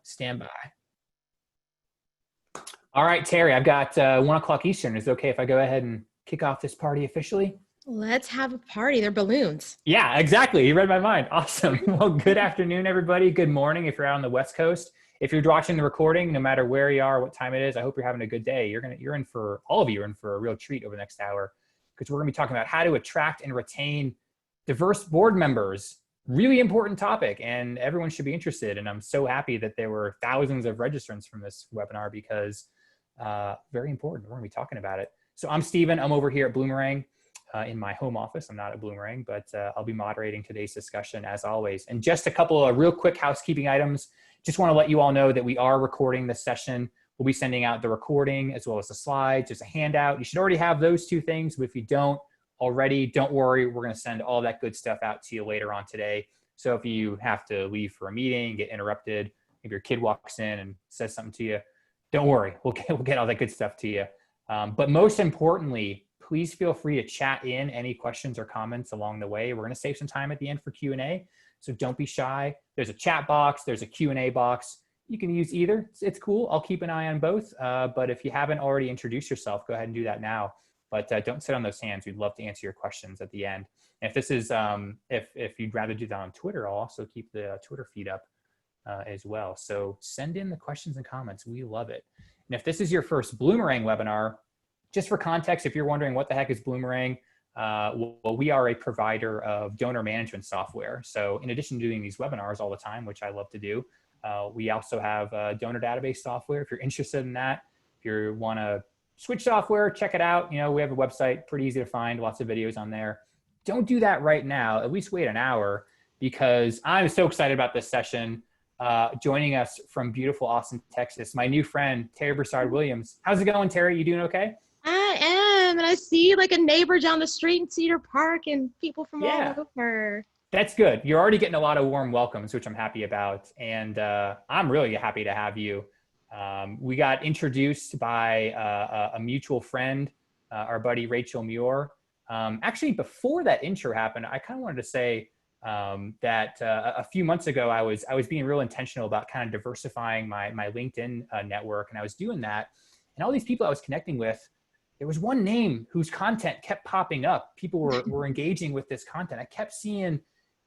Stand by. All right, Terri, I've got 1 o'clock Eastern. Is it okay if I go ahead and kick off this party officially? Let's have a party. They're balloons. Yeah, exactly. You read my mind. Awesome. Well, good afternoon, everybody. Good morning if you're out on the West Coast. If you're watching the recording, no matter where you are, what time it is, I hope you're having a good day. You're in for, all of you are in for a real treat over the next hour, because we're going to be talking about how to attract and retain diverse board members. Really important topic, and everyone should be interested. And I'm so happy that there were thousands of registrants from this webinar, because very important. We're going to be talking about it. So I'm Steven. I'm over here at Bloomerang in my home office. I'm not at Bloomerang, but I'll be moderating today's discussion as always. And just a couple of real quick housekeeping items. Just want to let you all know that we are recording this session. We'll be sending out the recording as well as the slides. There's a handout. You should already have those two things, but if you don't already, don't worry. We're going to send all that good stuff out to you later on today. So if you have to leave for a meeting, get interrupted, if your kid walks in and says something to you, don't worry. We'll get all that good stuff to you. But most importantly, please feel free to chat in any questions or comments along the way. We're going to save some time at the end for Q&A. So don't be shy. There's a chat box. There's a Q&A box. You can use either. It's cool. I'll keep an eye on both. But if you haven't already introduced yourself, go ahead and do that now. But don't sit on those hands. We'd love to answer your questions at the end. And if this is, if you'd rather do that on Twitter, I'll also keep the Twitter feed up as well. So send in the questions and comments. We love it. And if this is your first Bloomerang webinar, just for context, if you're wondering what the heck is Bloomerang, well, we are a provider of donor management software. So in addition to doing these webinars all the time, which I love to do, we also have donor database software. If you're interested in that, if you want to switch software, check it out. You know, we have a website, pretty easy to find, lots of videos on there. Don't do that right now. At least wait an hour, because I'm so excited about this session. Joining us from beautiful Austin, Texas, my new friend, Terri Broussard Williams. How's it going, Terri? You doing okay? I am, and I see like a neighbor down the street in Cedar Park and people from all over. That's good. You're already getting a lot of warm welcomes, which I'm happy about. And I'm really happy to have you. We got introduced by a mutual friend, our buddy Rachel Muir. Actually, before that intro happened, I kind of wanted to say that a few months ago, I was being real intentional about kind of diversifying my LinkedIn network. And I was doing that. And all these people I was connecting with, there was one name whose content kept popping up. People were engaging with this content. I kept seeing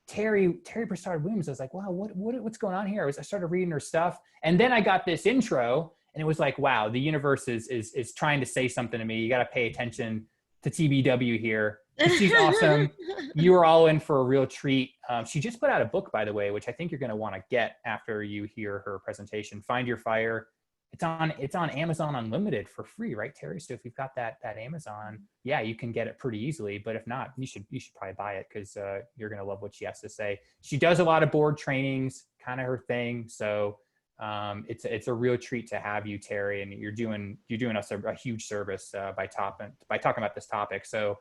Terri Broussard Williams. I was like, wow, what's going on here? I started reading her stuff. And then I got this intro and it was like, wow, the universe is trying to say something to me. You got to pay attention to TBW here. She's awesome. You are all in for a real treat. She just put out a book, by the way, which I think you're going to want to get after you hear her presentation, Find Your Fire. It's on Amazon Unlimited for free, right, Terri? So if you've got that Amazon, yeah, you can get it pretty easily. But if not, you should probably buy it, because you're gonna love what she has to say. She does a lot of board trainings, kind of her thing. So it's a real treat to have you, Terri, and you're doing us a huge service by talking about this topic. So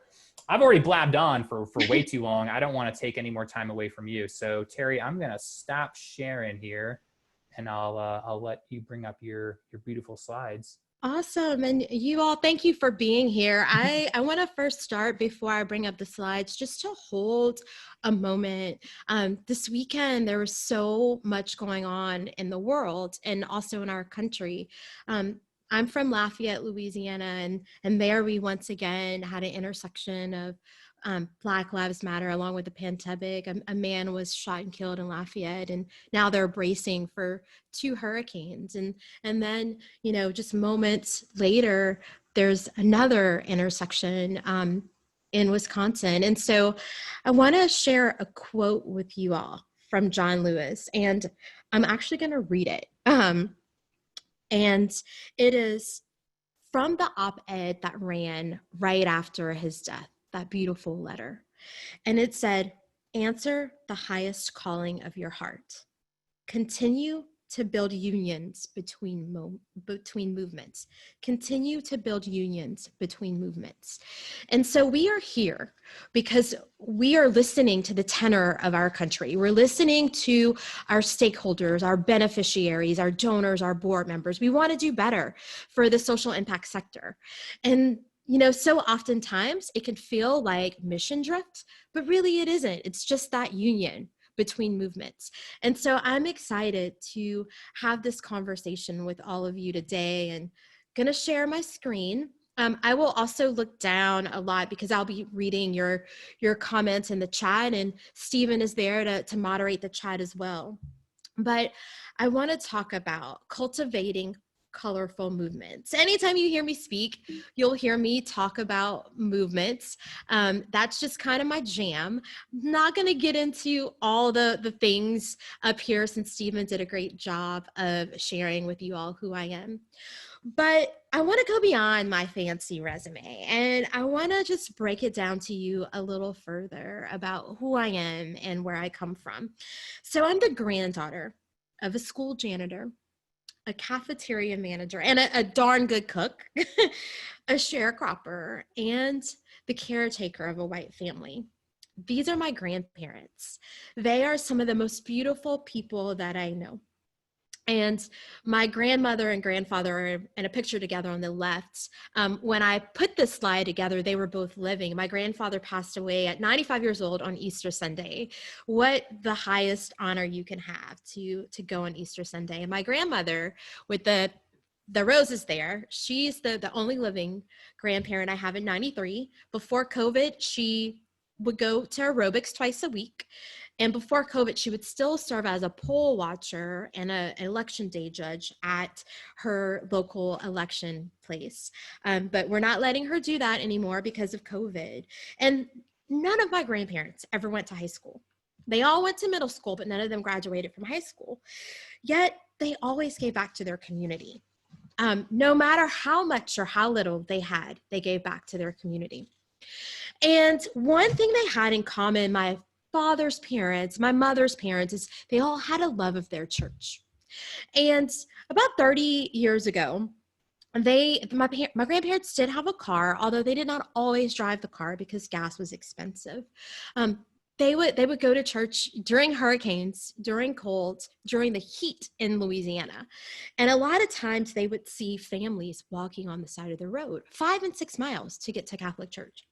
I've already blabbed on for way too long. I don't want to take any more time away from you. So Terri, I'm gonna stop sharing here, and I'll let you bring up your beautiful slides. Awesome. And you all, thank you for being here. I want to first start, before I bring up the slides, just to hold a moment. This weekend, there was so much going on in the world and also in our country. I'm from Lafayette, Louisiana, and there we once again had an intersection of Black Lives Matter along with the pandemic. A man was shot and killed in Lafayette, and now they're bracing for 2 hurricanes. And then, you know, just moments later, there's another intersection in Wisconsin. And so I want to share a quote with you all from John Lewis, and I'm actually going to read it. And it is from the op-ed that ran right after his death, that beautiful letter. And it said, answer the highest calling of your heart. Continue to build unions between movements. Continue to build unions between movements. And so we are here because we are listening to the tenor of our country. We're listening to our stakeholders, our beneficiaries, our donors, our board members. We want to do better for the social impact sector. And you know, so oftentimes it can feel like mission drift, but really it isn't. It's just that union between movements. And so I'm excited to have this conversation with all of you today, and going to share my screen. I will also look down a lot because I'll be reading your comments in the chat, and Stephen is there to moderate the chat as well. But I want to talk about cultivating colorful movements. Anytime you hear me speak, you'll hear me talk about movements. That's just kind of my jam. I'm not going to get into all the things up here since Stephen did a great job of sharing with you all who I am. But I want to go beyond my fancy resume, and I want to just break it down to you a little further about who I am and where I come from. So I'm the granddaughter of a school janitor, a cafeteria manager, and a darn good cook, a sharecropper, and the caretaker of a white family. These are my grandparents. They are some of the most beautiful people that I know. And my grandmother and grandfather are in a picture together on the left. When I put this slide together, they were both living. My grandfather passed away at 95 years old on Easter Sunday. What the highest honor you can have to go on Easter Sunday. And my grandmother, with the roses there, she's the only living grandparent I have at 93. Before COVID, she would go to aerobics twice a week. And before COVID, she would still serve as a poll watcher and an election day judge at her local election place. But we're not letting her do that anymore because of COVID. And none of my grandparents ever went to high school. They all went to middle school, but none of them graduated from high school. Yet they always gave back to their community. No matter how much or how little they had, they gave back to their community. And one thing they had in common, my father's parents, my mother's parents, is they all had a love of their church. And about 30 years ago, my grandparents did have a car, although they did not always drive the car because gas was expensive. They would go to church during hurricanes, during colds, during the heat in Louisiana. And a lot of times they would see families walking on the side of the road, 5 and 6 miles to get to Catholic church.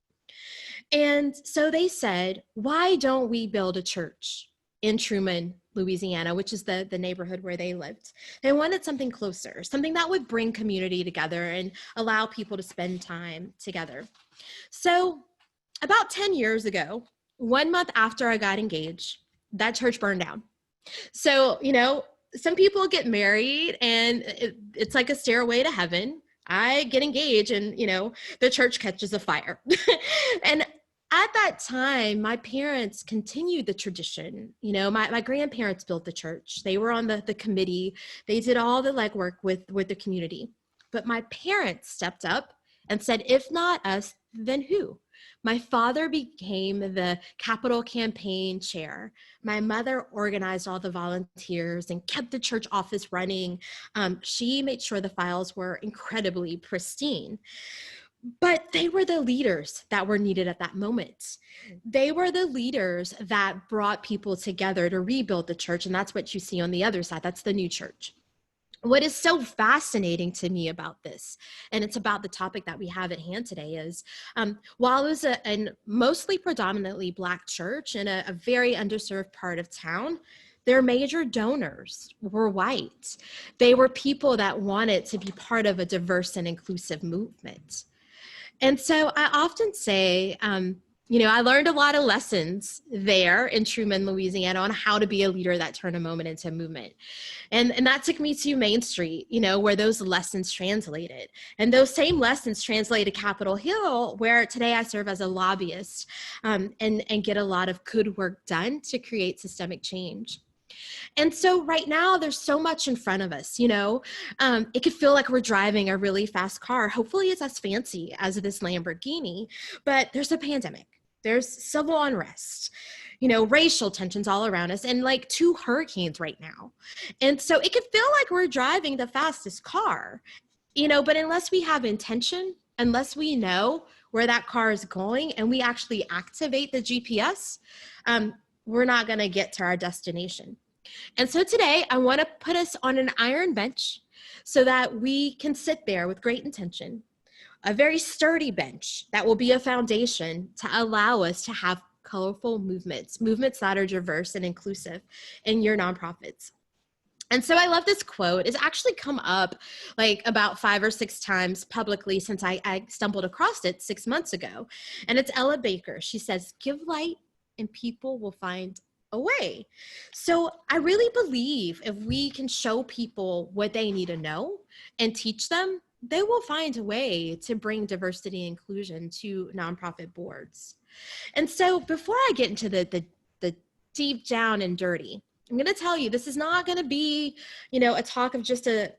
And so they said, why don't we build a church in Truman, Louisiana, which is the neighborhood where they lived? They wanted something closer, something that would bring community together and allow people to spend time together. So about 10 years ago, 1 month after I got engaged, that church burned down. So, some people get married and it's like a stairway to heaven. I get engaged and, the church catches a fire. And at that time, my parents continued the tradition. My grandparents built the church. They were on the committee. They did all the legwork with the community. But my parents stepped up and said, if not us, then who? My father became the capital campaign chair. My mother organized all the volunteers and kept the church office running. She made sure the files were incredibly pristine. But they were the leaders that were needed at that moment. They were the leaders that brought people together to rebuild the church. And that's what you see on the other side. That's the new church. What is so fascinating to me about this, and it's about the topic that we have at hand today, is while it was a mostly predominantly Black church in a very underserved part of town, their major donors were white. They were people that wanted to be part of a diverse and inclusive movement. And so I often say, I learned a lot of lessons there in Truman, Louisiana, on how to be a leader that turned a moment into a movement. And that took me to Main Street, where those lessons translated. And those same lessons translated to Capitol Hill, where today I serve as a lobbyist and get a lot of good work done to create systemic change. And so right now there's so much in front of us, it could feel like we're driving a really fast car. Hopefully it's as fancy as this Lamborghini, but there's a pandemic. There's civil unrest, racial tensions all around us, and like 2 hurricanes right now. And so it could feel like we're driving the fastest car, but unless we have intention, unless we know where that car is going and we actually activate the GPS, we're not going to get to our destination. And so today I want to put us on an iron bench so that we can sit there with great intention, a very sturdy bench that will be a foundation to allow us to have colorful movements, movements that are diverse and inclusive in your nonprofits. And so I love this quote. It's actually come up like about 5 or 6 times publicly since I stumbled across it 6 months ago. And it's Ella Baker. She says, "Give light and people will find a way." So I really believe if we can show people what they need to know and teach them, they will find a way to bring diversity and inclusion to nonprofit boards. And so before I get into the deep down and dirty, I'm going to tell you, this is not going to be, a talk of just a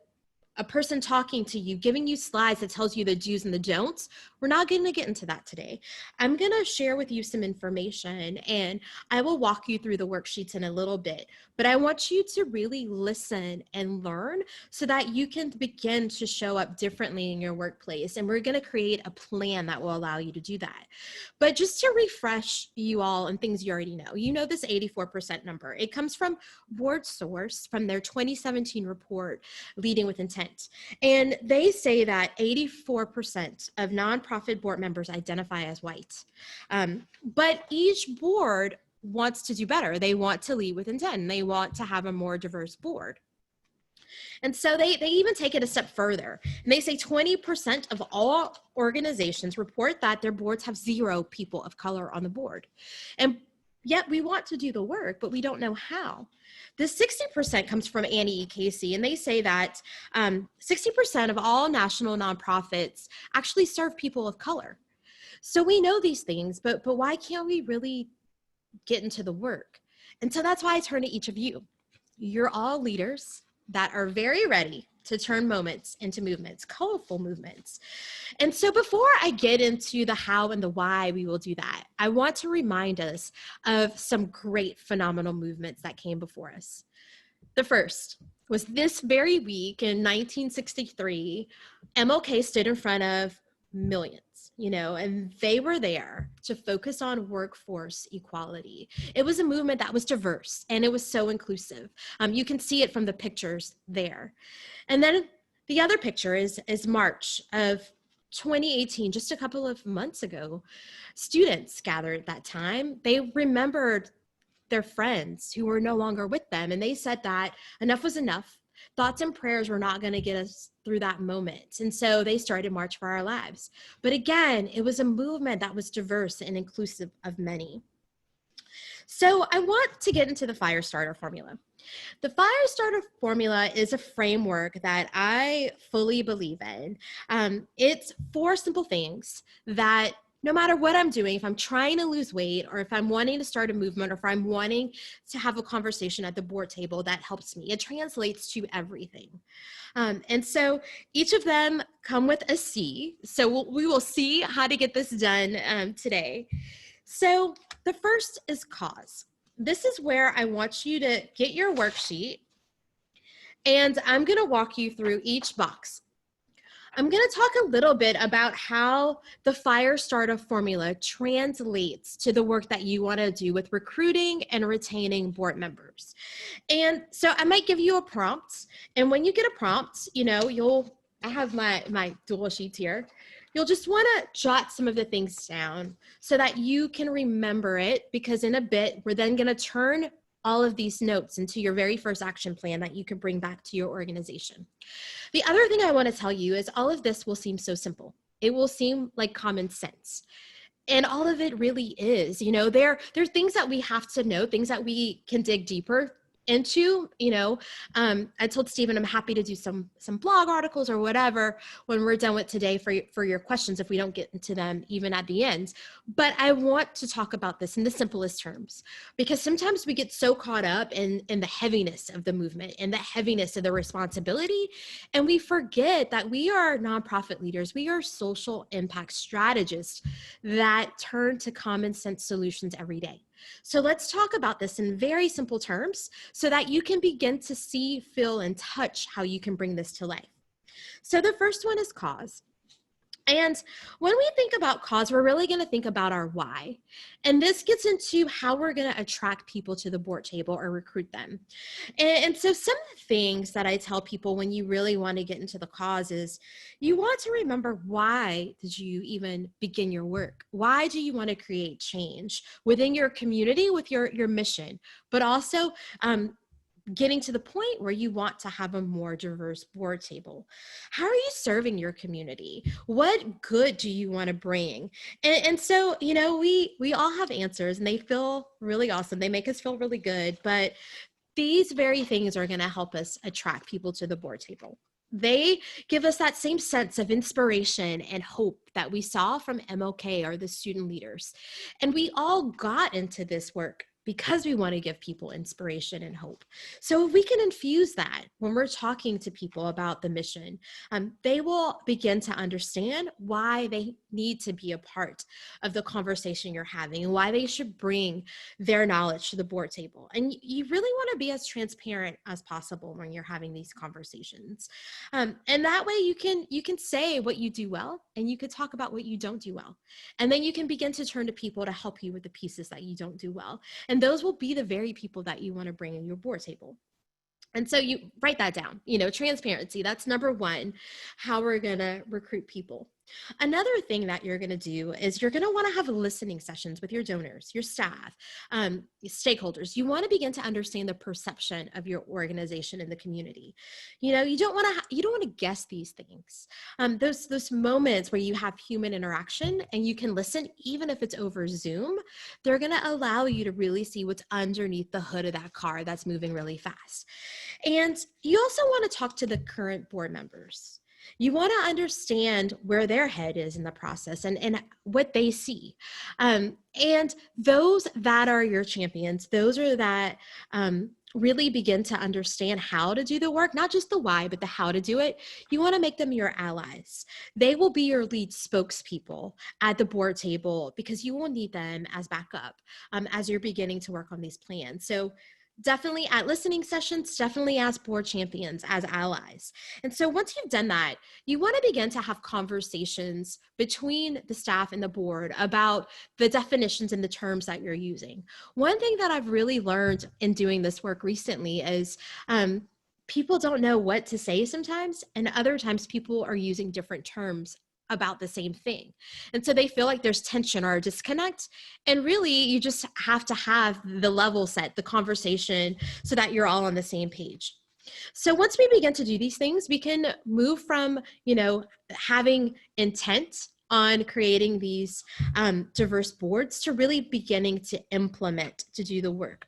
person talking to you, giving you slides that tells you the do's and the don'ts. We're not going to get into that today. I'm going to share with you some information, and I will walk you through the worksheets in a little bit, but I want you to really listen and learn so that you can begin to show up differently in your workplace. And we're going to create a plan that will allow you to do that. But just to refresh you all and things you already know, this 84% number, it comes from Board Source from their 2017 report, Leading with Intent. And they say that 84% of nonprofit board members identify as white. But each board wants to do better. They want to lead with intent. They want to have a more diverse board. And so they even take it a step further. And they say 20% of all organizations report that their boards have 0 people of color on the board. And yet we want to do the work, but we don't know how. The 60% comes from Annie E. Casey, and they say that 60% of all national nonprofits actually serve people of color. So we know these things, but why can't we really get into the work? And so that's why I turn to each of you. You're all leaders that are very ready to turn moments into movements, colorful movements. And so before I get into the how and the why we will do that, I want to remind us of some great, phenomenal movements that came before us. The first was this very week in 1963, MLK stood in front of millions, and they were there to focus on workforce equality. It was a movement that was diverse and it was so inclusive. You can see it from the pictures there. And then the other picture is March of 2018, just a couple of months ago. Students gathered at that time. They remembered their friends who were no longer with them, and they said that enough was enough. Thoughts and prayers were not going to get us through that moment. And so they started March for Our Lives. But again, it was a movement that was diverse and inclusive of many. So I want to get into the Firestarter formula. The Firestarter formula is a framework that I fully believe in. It's 4 simple things that no matter what I'm doing, if I'm trying to lose weight, or if I'm wanting to start a movement, or if I'm wanting to have a conversation at the board table, that helps me. It translates to everything. And so each of them come with a C. So we will see how to get this done today. So the first is cause. This is where I want you to get your worksheet, and I'm going to walk you through each box. I'm going to talk a little bit about how the Firestarter formula translates to the work that you want to do with recruiting and retaining board members. And so I might give you a prompt. And when you get a prompt, I have my dual sheets here. You'll just want to jot some of the things down so that you can remember it, because in a bit, we're then going to turn all of these notes into your very first action plan that you can bring back to your organization. The other thing I want to tell you is all of this will seem so simple. It will seem like common sense. And all of it really is. There are things that we have to know, things that we can dig deeper into. I told Stephen I'm happy to do some blog articles or whatever when we're done with today for your questions if we don't get into them even at the end. But I want to talk about this in the simplest terms, because sometimes we get so caught up in the heaviness of the movement and the heaviness of the responsibility, and we forget that we are nonprofit leaders. We are social impact strategists that turn to common sense solutions every day. So let's talk about this in very simple terms so that you can begin to see, feel, and touch how you can bring this to life. So the first one is cause. And when we think about cause, we're really going to think about our why. And this gets into how we're going to attract people to the board table or recruit them. And so some of the things that I tell people when you really want to get into the cause is you want to remember, why did you even begin your work? Why do you want to create change within your community with your mission, but also getting to the point where you want to have a more diverse board table? How are you serving your community? What good do you want to bring? And so, we all have answers, and they feel really awesome. They make us feel really good, but these very things are going to help us attract people to the board table. They give us that same sense of inspiration and hope that we saw from MLK or the student leaders. And we all got into this work because we want to give people inspiration and hope. So if we can infuse that when we're talking to people about the mission, they will begin to understand why they need to be a part of the conversation you're having and why they should bring their knowledge to the board table. And you really want to be as transparent as possible when you're having these conversations. And that way you can say what you do well, and you could talk about what you don't do well. And then you can begin to turn to people to help you with the pieces that you don't do well. And those will be the very people that you want to bring in your board table. And so you write that down, transparency. That's number one, how we're going to recruit people. Another thing that you're going to do is you're going to want to have listening sessions with your donors, your staff, your stakeholders. You want to begin to understand the perception of your organization in the community. You don't want to guess these things. Those moments where you have human interaction and you can listen, even if it's over Zoom, they're going to allow you to really see what's underneath the hood of that car that's moving really fast. And you also want to talk to the current board members. You want to understand where their head is in the process and what they see. And those that are your champions, those are that really begin to understand how to do the work, not just the why, but the how to do it. You want to make them your allies. They will be your lead spokespeople at the board table because you will need them as backup as you're beginning to work on these plans. So definitely at listening sessions, definitely as board champions, as allies. And so once you've done that, you want to begin to have conversations between the staff and the board about the definitions and the terms that you're using. One thing that I've really learned in doing this work recently is people don't know what to say sometimes, and other times people are using different terms about the same thing. And so they feel like there's tension or a disconnect. And really, you just have to have the level set, the conversation, so that you're all on the same page. So once we begin to do these things, we can move from, having intent on creating these diverse boards to really beginning to implement, to do the work.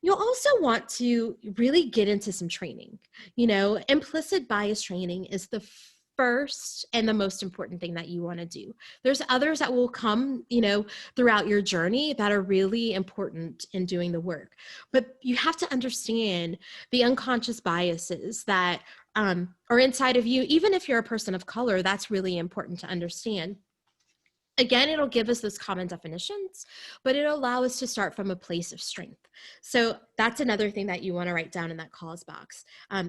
You'll also want to really get into some training. Implicit bias training is the first and the most important thing that you want to do. There's others that will come, throughout your journey that are really important in doing the work. But you have to understand the unconscious biases that are inside of you. Even if you're a person of color, that's really important to understand. Again, it'll give us those common definitions, but it'll allow us to start from a place of strength. So that's another thing that you want to write down in that cause box,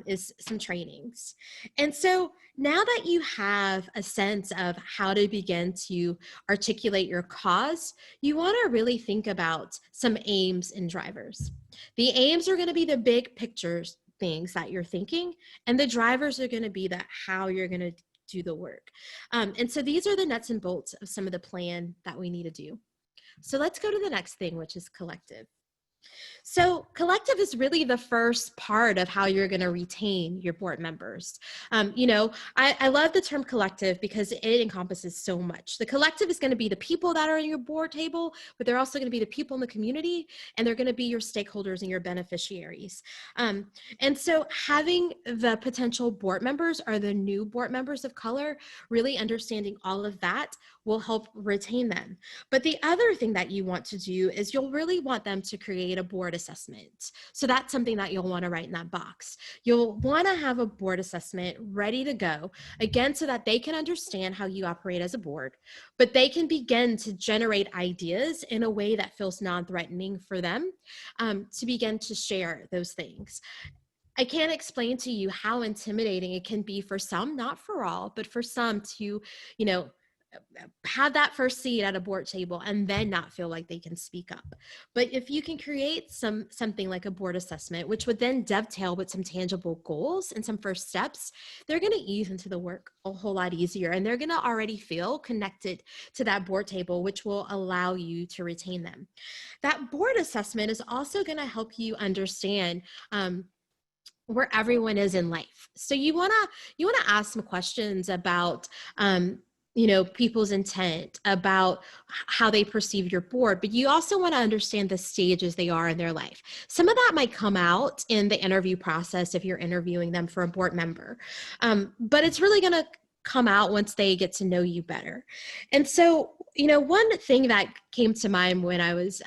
is some trainings. And so now that you have a sense of how to begin to articulate your cause, you want to really think about some aims and drivers. The aims are going to be the big pictures things that you're thinking, and the drivers are going to be that how you're going to do the work. And so these are the nuts and bolts of some of the plan that we need to do. So let's go to the next thing, which is collective. So collective is really the first part of how you're going to retain your board members. I love the term collective because it encompasses so much. The collective is going to be the people that are on your board table, but they're also going to be the people in the community, and they're going to be your stakeholders and your beneficiaries. And so having the potential board members or the new board members of color, really understanding all of that will help retain them. But the other thing that you want to do is you'll really want them to create a board assessment. So that's something that you'll want to write in that box. You'll want to have a board assessment ready to go, again, so that they can understand how you operate as a board, but they can begin to generate ideas in a way that feels non-threatening for them, to begin to share those things. I can't explain to you how intimidating it can be for some, not for all, but for some to, you know, have that first seat at a board table and then not feel like they can speak up. But if you can create something like a board assessment, which would then dovetail with some tangible goals and some first steps, they're going to ease into the work a whole lot easier, and they're going to already feel connected to that board table, which will allow you to retain them. That board assessment is also going to help you understand where everyone is in life. So you want to ask some questions about people's intent, about how they perceive your board, but you also want to understand the stages they are in their life. Some of that might come out in the interview process if you're interviewing them for a board member, but it's really going to come out once they get to know you better. And so, one thing that came to mind when I was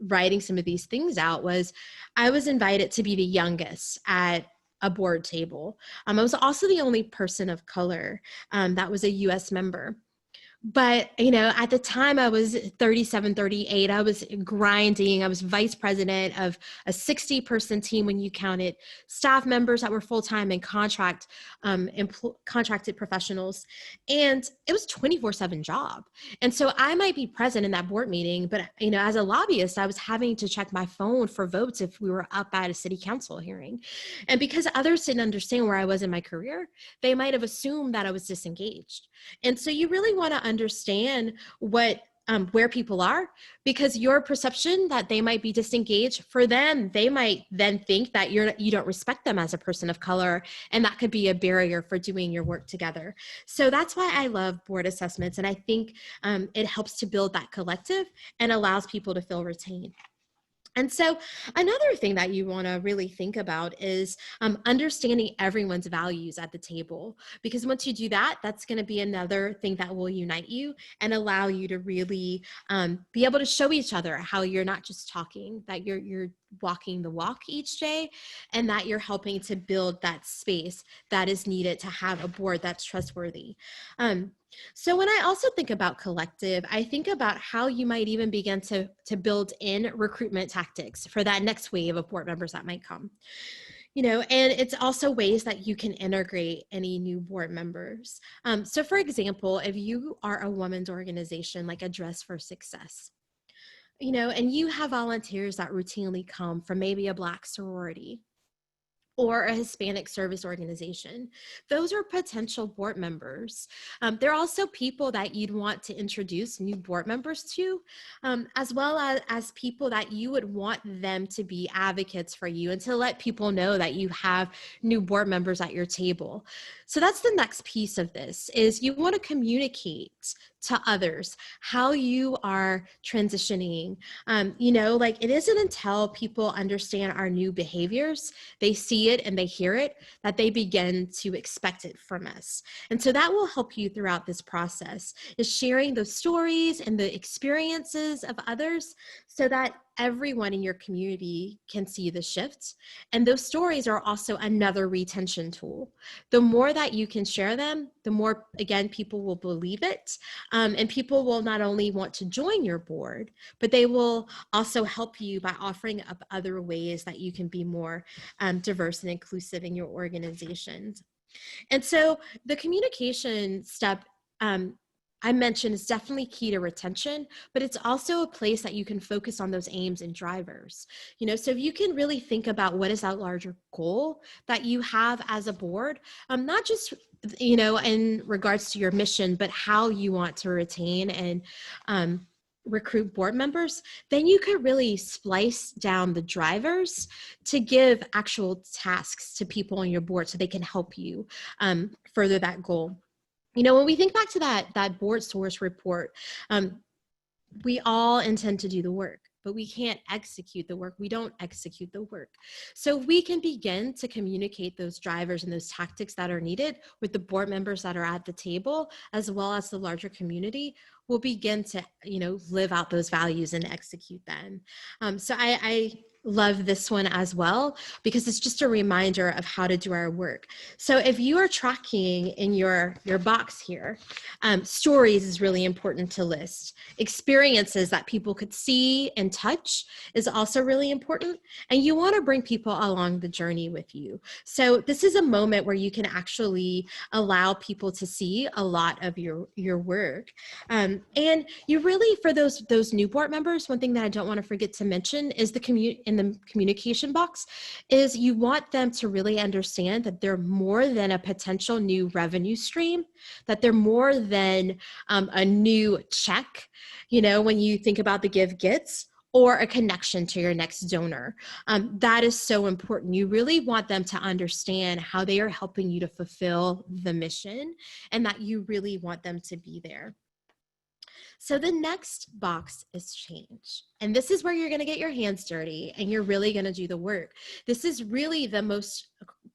writing some of these things out was I was invited to be the youngest at a board table. I was also the only person of color that was a US member. But, at the time I was 37, 38, I was grinding. I was vice president of a 60-person team when you counted staff members that were full-time and contracted professionals. And it was a 24/7 job. And so I might be present in that board meeting, but, as a lobbyist, I was having to check my phone for votes if we were up at a city council hearing. And because others didn't understand where I was in my career, they might have assumed that I was disengaged. And so you really want to understand where people are, because your perception that they might be disengaged, for them, they might then think that you don't respect them as a person of color, and that could be a barrier for doing your work together. So that's why I love board assessments, and I think it helps to build that collective and allows people to feel retained. And so another thing that you want to really think about is understanding everyone's values at the table, because once you do that, that's going to be another thing that will unite you and allow you to really be able to show each other how you're not just talking, that you're walking the walk each day, and that you're helping to build that space that is needed to have a board that's trustworthy. So when I also think about collective, I think about how you might even begin to build in recruitment tactics for that next wave of board members that might come. And it's also ways that you can integrate any new board members. So for example, if you are a women's organization like a Dress for Success, and you have volunteers that routinely come from maybe a Black sorority or a Hispanic service organization, those are potential board members. They're also people that you'd want to introduce new board members to, as well as people that you would want them to be advocates for you and to let people know that you have new board members at your table. So that's the next piece of this, is you want to communicate to others how you are transitioning. It isn't until people understand our new behaviors, they see it and they hear it, that they begin to expect it from us. And so that will help you throughout this process, is sharing those stories and the experiences of others so that everyone in your community can see the shifts. And those stories are also another retention tool. The more that you can share them, the more, again, people will believe it. And people will not only want to join your board, but they will also help you by offering up other ways that you can be more diverse and inclusive in your organizations. And so the communication step I mentioned is definitely key to retention, but it's also a place that you can focus on those aims and drivers. So if you can really think about what is that larger goal that you have as a board, not just, in regards to your mission, but how you want to retain and recruit board members, then you could really splice down the drivers to give actual tasks to people on your board so they can help you further that goal. When we think back to that board source report, we all intend to do the work, but we can't execute the work. We don't execute the work. So we can begin to communicate those drivers and those tactics that are needed with the board members that are at the table, as well as the larger community. We'll begin to, live out those values and execute them. So I love this one as well, because it's just a reminder of how to do our work. So if you are tracking in your box here, stories is really important to list. Experiences that people could see and touch is also really important. And you want to bring people along the journey with you. So this is a moment where you can actually allow people to see a lot of your work. And you really, for those new board members, one thing that I don't want to forget to mention is in the communication box is you want them to really understand that they're more than a potential new revenue stream, that they're more than a new check, when you think about the give gets, or a connection to your next donor. That is so important. You really want them to understand how they are helping you to fulfill the mission, and that you really want them to be there. So the next box is change. And this is where you're going to get your hands dirty and you're really going to do the work. This is really the most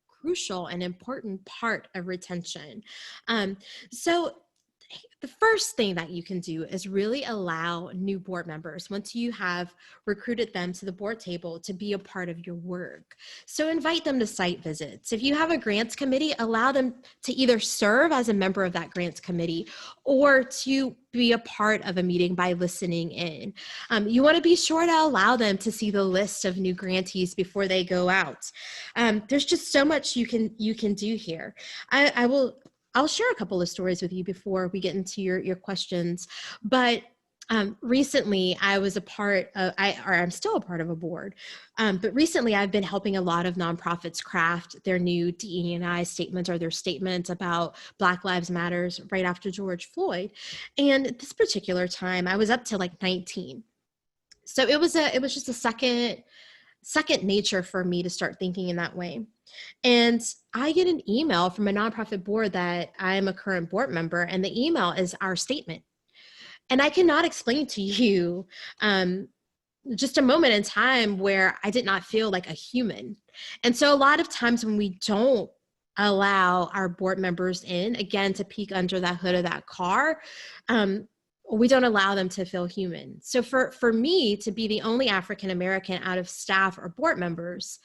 crucial and important part of retention. So the first thing that you can do is really allow new board members, once you have recruited them to the board table, to be a part of your work. So invite them to site visits. If you have a grants committee, allow them to either serve as a member of that grants committee or to be a part of a meeting by listening in. You want to be sure to allow them to see the list of new grantees before they go out. There's just so much you can do here. I'll share a couple of stories with you before we get into your questions, but recently I was I'm still a part of a board, but recently I've been helping a lot of nonprofits craft their new DE&I statements, or their statements about Black Lives Matters right after George Floyd. And this particular time I was up to like 19. So it was just a second nature for me to start thinking in that way. And I get an email from a nonprofit board that I am a current board member, and the email is our statement. And I cannot explain to you just a moment in time where I did not feel like a human. And so a lot of times when we don't allow our board members in, again, to peek under that hood of that car, we don't allow them to feel human. So for me to be the only African-American out of staff or board members,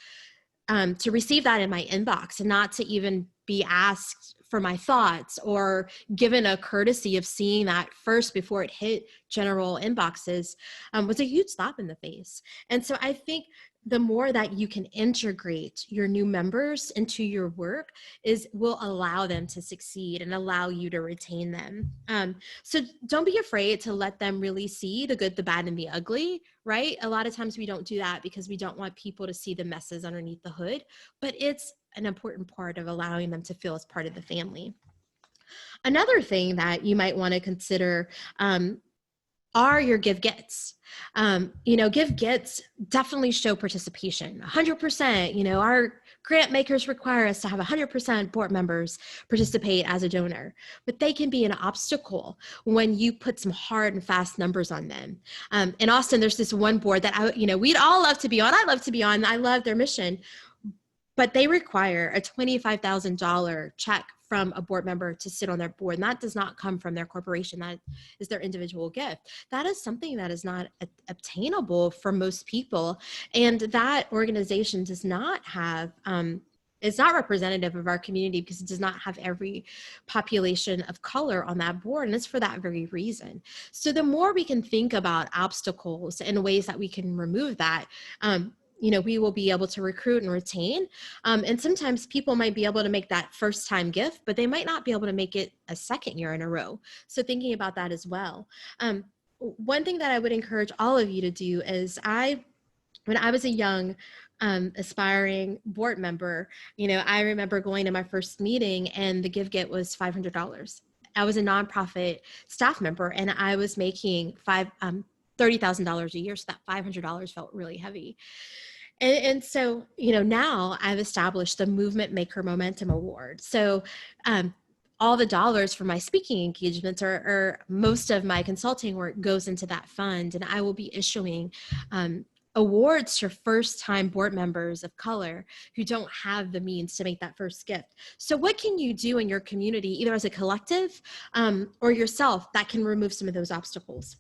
to receive that in my inbox and not to even be asked for my thoughts or given a courtesy of seeing that first before it hit general inboxes, was a huge slap in the face. And so I think the more that you can integrate your new members into your work will allow them to succeed and allow you to retain them. So don't be afraid to let them really see the good, the bad, and the ugly, right? A lot of times we don't do that because we don't want people to see the messes underneath the hood, but it's an important part of allowing them to feel as part of the family. Another thing that you might want to consider are your give gets. Give gets definitely show participation, 100%. Our grant makers require us to have 100% board members participate as a donor, but they can be an obstacle when you put some hard and fast numbers on them. In Austin, there's this one board that we'd all love to be on. I'd love to be on. I love their mission, but they require a $25,000 check from a board member to sit on their board. And that does not come from their corporation. That is their individual gift. That is something that is not obtainable for most people. And that organization does not have, it's not representative of our community because it does not have every population of color on that board. And it's for that very reason. So the more we can think about obstacles and ways that we can remove that, we will be able to recruit and retain. And sometimes people might be able to make that first time gift, but they might not be able to make it a second year in a row. So thinking about that as well. One thing that I would encourage all of you to do is when I was a young aspiring board member, I remember going to my first meeting and the give get was $500. I was a nonprofit staff member and I was making $30,000 a year. So that $500 felt really heavy. And so, now I've established the Movement Maker Momentum Award. So all the dollars for my speaking engagements or most of my consulting work goes into that fund. And I will be issuing awards to first-time board members of color who don't have the means to make that first gift. So what can you do in your community, either as a collective or yourself, that can remove some of those obstacles?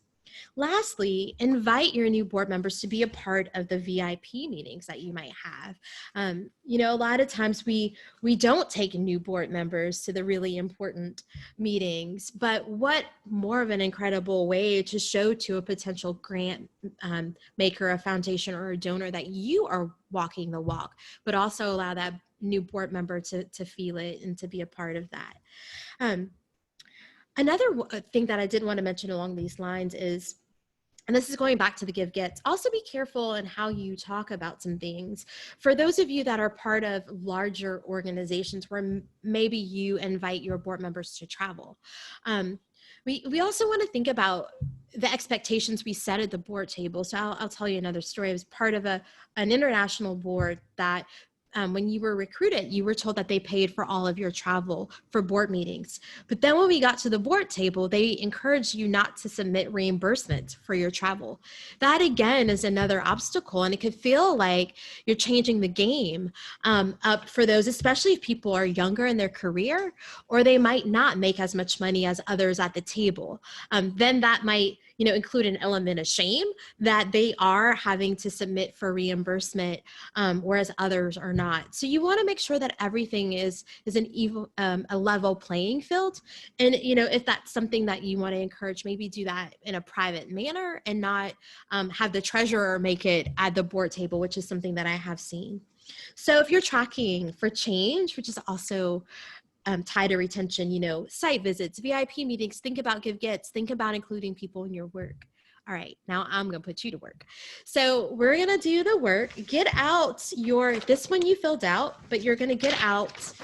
Lastly, invite your new board members to be a part of the VIP meetings that you might have. A lot of times we don't take new board members to the really important meetings, but what more of an incredible way to show to a potential grant maker, a foundation, or a donor that you are walking the walk, but also allow that new board member to feel it and to be a part of that. Another thing that I did want to mention along these lines is, and this is going back to the give gets, also be careful in how you talk about some things. For those of you that are part of larger organizations where maybe you invite your board members to travel, we also want to think about the expectations we set at the board table. So I'll tell you another story. I was part of an international board that when you were recruited, you were told that they paid for all of your travel for board meetings. But then when we got to the board table, they encouraged you not to submit reimbursement for your travel. That again is another obstacle, and it could feel like you're changing the game up for those, especially if people are younger in their career, or they might not make as much money as others at the table. Then that might include an element of shame that they are having to submit for reimbursement, whereas others are not. So you want to make sure that everything is a level playing field. And, if that's something that you want to encourage, maybe do that in a private manner and not have the treasurer make it at the board table, which is something that I have seen. So if you're tracking for change, which is also tied to retention, site visits, VIP meetings, think about give gets, think about including people in your work. All right, now I'm going to put you to work. So we're going to do the work. Get out this one you filled out, but you're going to get out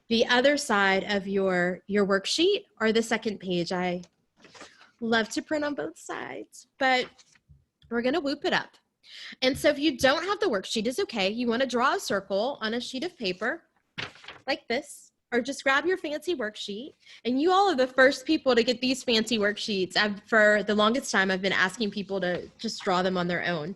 the other side of your worksheet or the second page. I love to print on both sides, but we're going to whoop it up. And so if you don't have the worksheet, it's okay. You want to draw a circle on a sheet of paper like this, or just grab your fancy worksheet. And you all are the first people to get these fancy worksheets. For the longest time, I've been asking people to just draw them on their own.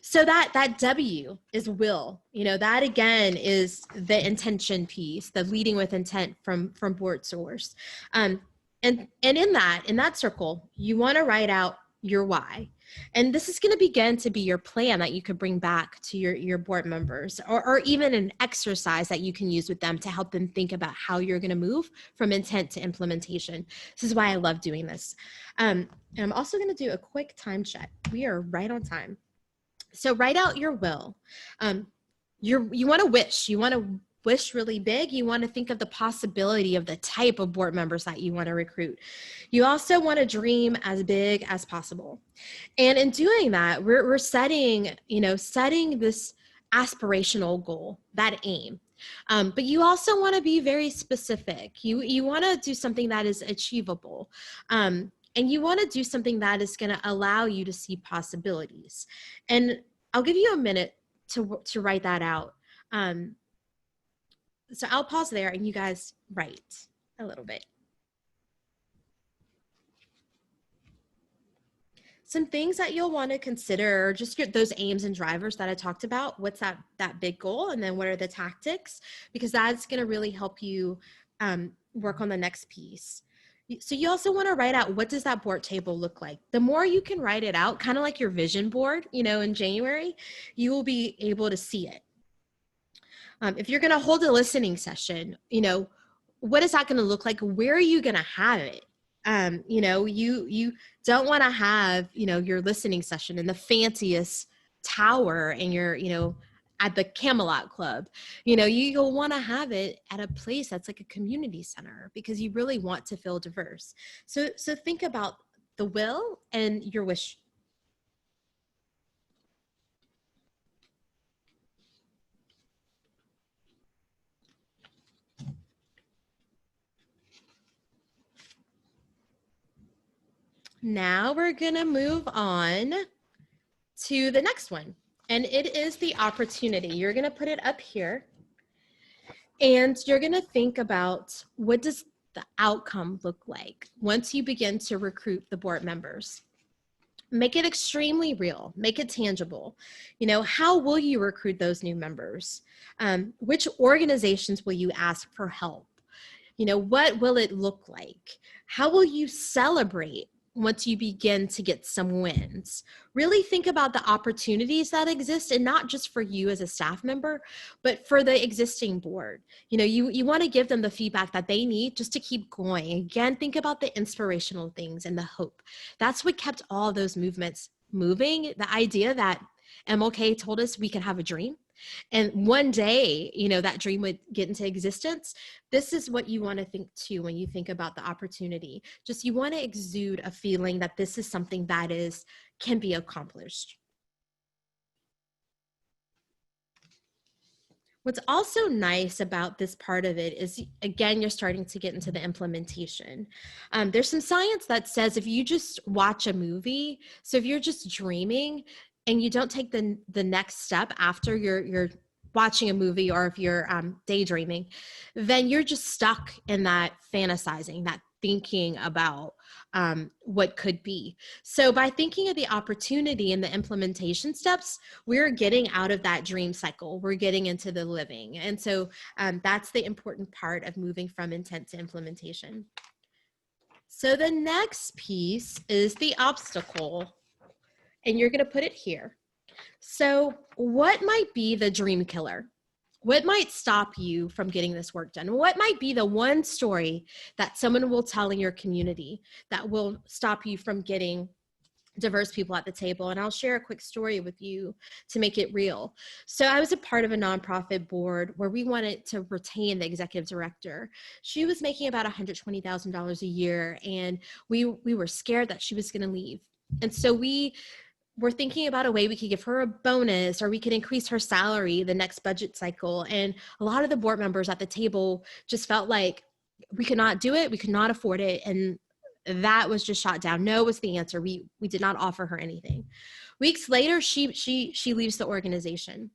So that W is will. That again is the intention piece, the leading with intent from board source. And in that circle, you want to write out your why. And this is going to begin to be your plan that you could bring back to your board members, or even an exercise that you can use with them to help them think about how you're going to move from intent to implementation. This is why I love doing this. And I'm also going to do a quick time check. We are right on time. So write out your will. You want to wish. You want to wish really big. You want to think of the possibility of the type of board members that you want to recruit. You also want to dream as big as possible. And in doing that, we're setting this aspirational goal, that aim. But you also want to be very specific. You want to do something that is achievable. And you want to do something that is going to allow you to see possibilities. And I'll give you a minute to write that out. So I'll pause there and you guys write a little bit. Some things that you'll want to consider are just those aims and drivers that I talked about. What's that big goal? And then what are the tactics? Because that's going to really help you work on the next piece. So you also want to write out, what does that board table look like? The more you can write it out, kind of like your vision board, in January, you will be able to see it. If you're going to hold a listening session, what is that going to look like? Where are you going to have it? You don't want to have, your listening session in the fanciest tower in your, at the Camelot Club. You'll want to have it at a place that's like a community center, because you really want to feel diverse. So think about the will and your wish. Now we're going to move on to the next one, and it is the opportunity. You're going to put it up here, and you're going to think about, what does the outcome look like once you begin to recruit the board members? Make it extremely real. Make it tangible. How will you recruit those new members? Which organizations will you ask for help? What will it look like? How will you celebrate once you begin to get some wins. Really think about the opportunities that exist, and not just for you as a staff member, but for the existing board. You want to give them the feedback that they need just to keep going. Again, think about the inspirational things and the hope. That's what kept all those movements moving. The idea that MLK told us we could have a dream, and one day, that dream would get into existence. This is what you want to think too when you think about the opportunity. Just you want to exude a feeling that this is something that can be accomplished. What's also nice about this part of it is, again, you're starting to get into the implementation. There's some science that says if you just watch a movie, so if you're just dreaming and you don't take the next step after you're watching a movie, or if you're daydreaming, then you're just stuck in that fantasizing, that thinking about what could be. So by thinking of the opportunity and the implementation steps, we're getting out of that dream cycle. We're getting into the living. And so that's the important part of moving from intent to implementation. So the next piece is the obstacle, and you're going to put it here. So what might be the dream killer? What might stop you from getting this work done? What might be the one story that someone will tell in your community that will stop you from getting diverse people at the table? And I'll share a quick story with you to make it real. So I was a part of a nonprofit board where we wanted to retain the executive director. She was making about $120,000 a year, and we were scared that she was going to leave. And so we're thinking about a way we could give her a bonus, or we could increase her salary the next budget cycle. And a lot of the board members at the table just felt like we could not do it. We could not afford it. And that was just shot down. No was the answer. We did not offer her anything. Weeks later, she leaves the organization,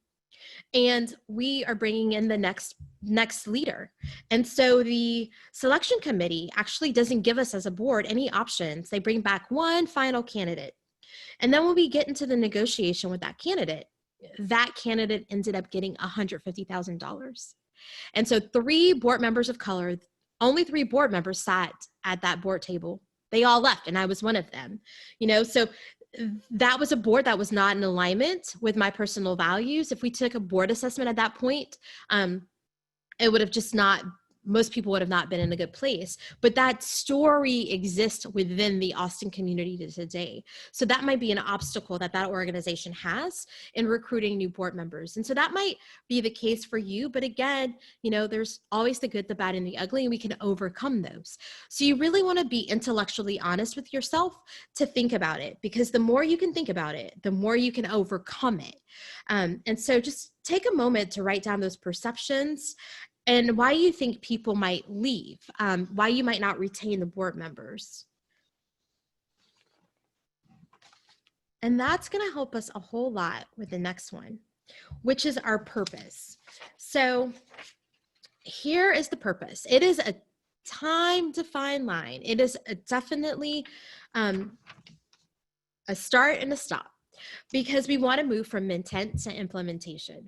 and we are bringing in the next leader. And so the selection committee actually doesn't give us as a board any options. They bring back one final candidate. And then when we get into the negotiation with that candidate ended up getting $150,000. And so 3 board members of color, only 3 board members sat at that board table. They all left, and I was one of them. So that was a board that was not in alignment with my personal values. If we took a board assessment at that point, it would have just not, most people would have not been in a good place. But that story exists within the Austin community today. So that might be an obstacle that organization has in recruiting new board members. And so that might be the case for you. But again, there's always the good, the bad, and the ugly, and we can overcome those. So you really want to be intellectually honest with yourself to think about it, because the more you can think about it, the more you can overcome it. And so just take a moment to write down those perceptions and why you think people might leave, why you might not retain the board members. And that's going to help us a whole lot with the next one, which is our purpose. So here is the purpose. It is a time-defined line. It is definitely a start and a stop, because we want to move from intent to implementation,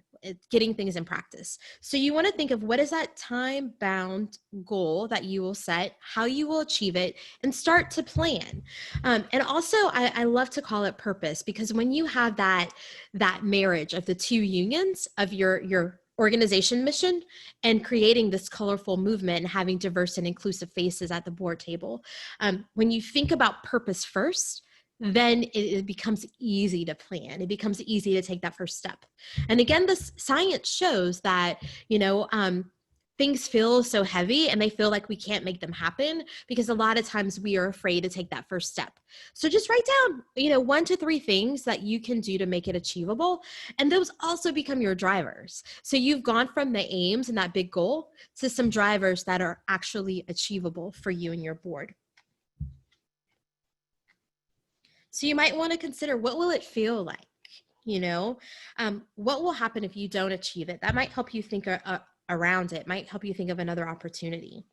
getting things in practice. So you want to think of what is that time-bound goal that you will set, how you will achieve it, and start to plan. And also, I love to call it purpose, because when you have that marriage of the two unions of your organization mission and creating this colorful movement and having diverse and inclusive faces at the board table, when you think about purpose first, then it becomes easy to plan. It becomes easy to take that first step. And again, the science shows that, things feel so heavy and they feel like we can't make them happen because a lot of times we are afraid to take that first step. So just write down, 1 to 3 things that you can do to make it achievable. And those also become your drivers. So you've gone from the aims and that big goal to some drivers that are actually achievable for you and your board. So you might want to consider, what will it feel like? What will happen if you don't achieve it? That might help you think around it, might help you think of another opportunity.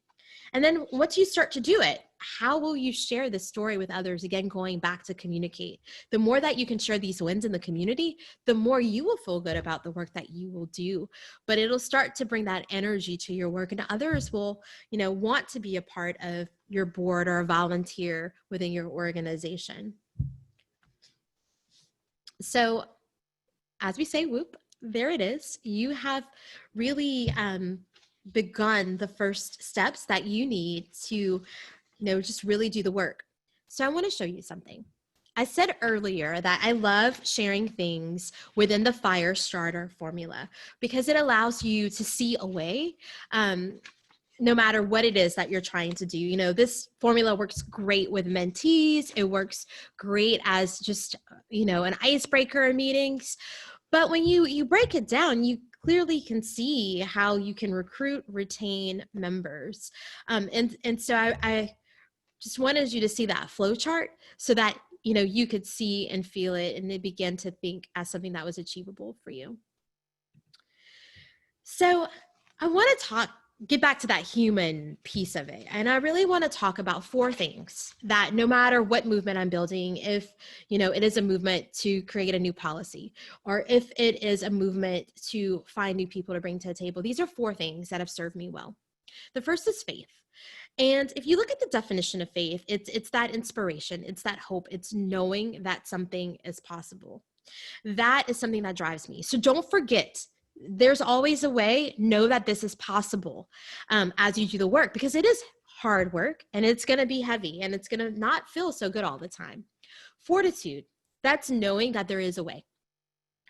And then once you start to do it, how will you share this story with others? Again, going back to communicate. The more that you can share these wins in the community, the more you will feel good about the work that you will do. But it'll start to bring that energy to your work, and others will, want to be a part of your board or a volunteer within your organization. So as we say, whoop, there it is. You have really begun the first steps that you need to just really do the work. So I want to show you something. I said earlier that I love sharing things within the fire starter formula because it allows you to see a way, no matter what it is that you're trying to do. This formula works great with mentees. It works great as just, an icebreaker in meetings. But when you break it down, you clearly can see how you can recruit, retain members. And so I just wanted you to see that flow chart so that, you could see and feel it and then begin to think as something that was achievable for you. So I want to get back to that human piece of it. And I really want to talk about 4 things that no matter what movement I'm building, if, it is a movement to create a new policy, or if it is a movement to find new people to bring to the table, these are 4 things that have served me well. The first is faith. And if you look at the definition of faith, it's that inspiration, it's that hope, it's knowing that something is possible. That is something that drives me. So don't forget, there's always a way. Know that this is possible as you do the work, because it is hard work and it's going to be heavy and it's going to not feel so good all the time. Fortitude, that's knowing that there is a way.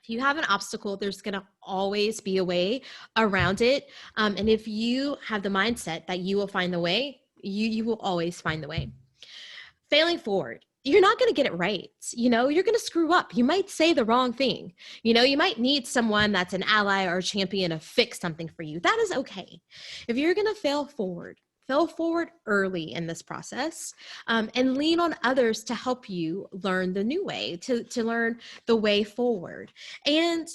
If you have an obstacle, there's going to always be a way around it. And if you have the mindset that you will find the way, you will always find the way. Failing forward. You're not going to get it right. You're going to screw up. You might say the wrong thing. You might need someone that's an ally or a champion to fix something for you. That is okay. If you're going to fail forward early in this process, and lean on others to help you learn the new way, to learn the way forward. And